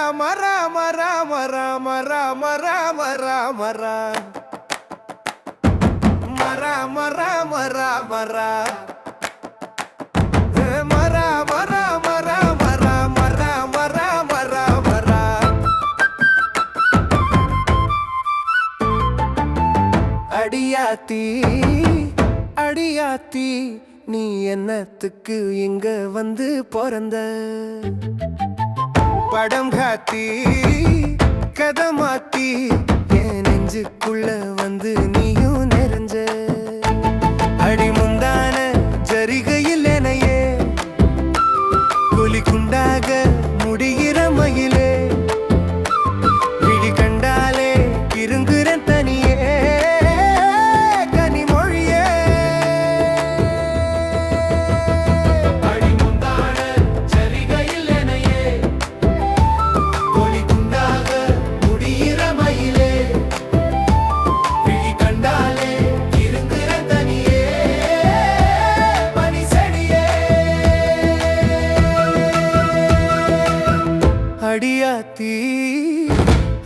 ராம ராம ராம ராம ராம ராம ராம ராம ராம அடியாத்தி அடியாத்தி நீ என்னத்துக்கு இங்க வந்து பிறந்த படம் காத்தி கதை மாத்தி என் நெஞ்சுக்குள்ள வந்து நீயும் நெறிஞ்ச அடி முந்தான ஜரிகையில் எனையே குலி குண்டாக முடிகிற மயிலே விழி கண்டாலே இருங்குறேன் தனியே கனிமொழியே அடி முந்தான ஜரிகையில் எனையே குலி குண்டாக முடிகிற மயிலே விழி கண்டாலே இருங்குறேன் தனியே பனி செடியே அடியாத்தி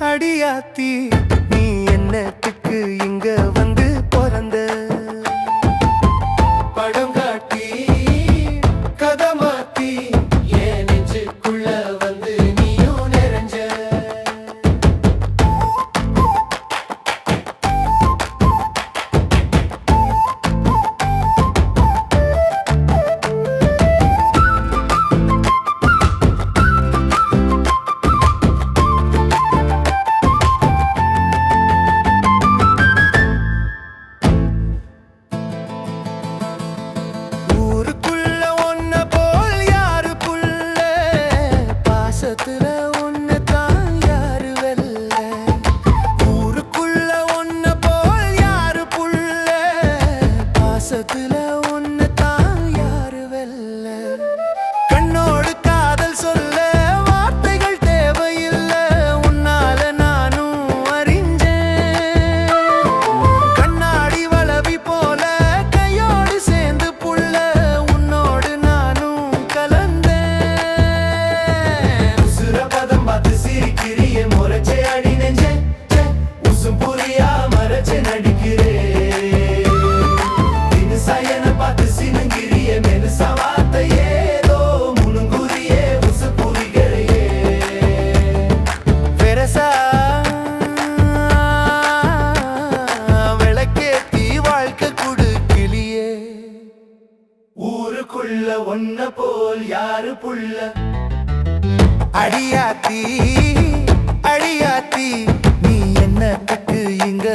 அடியாத்தி நீ என்னத்துக்கு இங்க வந்து பிறந்த படம் காட்டி கதை மாத்தி என் நெஞ்சுக்குள்ள வந்து நீயும் நிறைஞ்ச ஊருக்குள்ள ஒன்ன போல் யாரு புள்ள பாசத்துல ஒன்ன தான் யாரு வெல்ல ஊருக்குள்ள ஒன்ன போல் யாரு புள்ள பாசத்துல ஒன்ன தான் யாரு வெல்ல கண்ணோடு காதல் சொல்ல வார்த்தைகள் தேவையில்ல உன்னால நானும் அறிஞ்சேன் கண்ணாடி வளவி போல கையோடு சேர்ந்து புள்ள உன்னோடு நானும் கலந்தேன் உசுர பதம் பார்த்து சிரிக்கிறியே முறைச்சே அடி நெஞ்சே உசும் புரியா மறைச்சே நடிக்கிறே தினுசாயன பார்த்து சினுங்கிறியே மெனுசா வார்த்தை ஏதோ முனுங்குறியே உசு புரிகிறையே பெருசா விளக்கேத்தி வாழ்க்கை குடுக்கிளியே ஊருக்குள்ள ஒன்ன போல் யாரு புள்ள அடியாத்தி அடியாத்தி நீ என்னத்துக்கு இங்க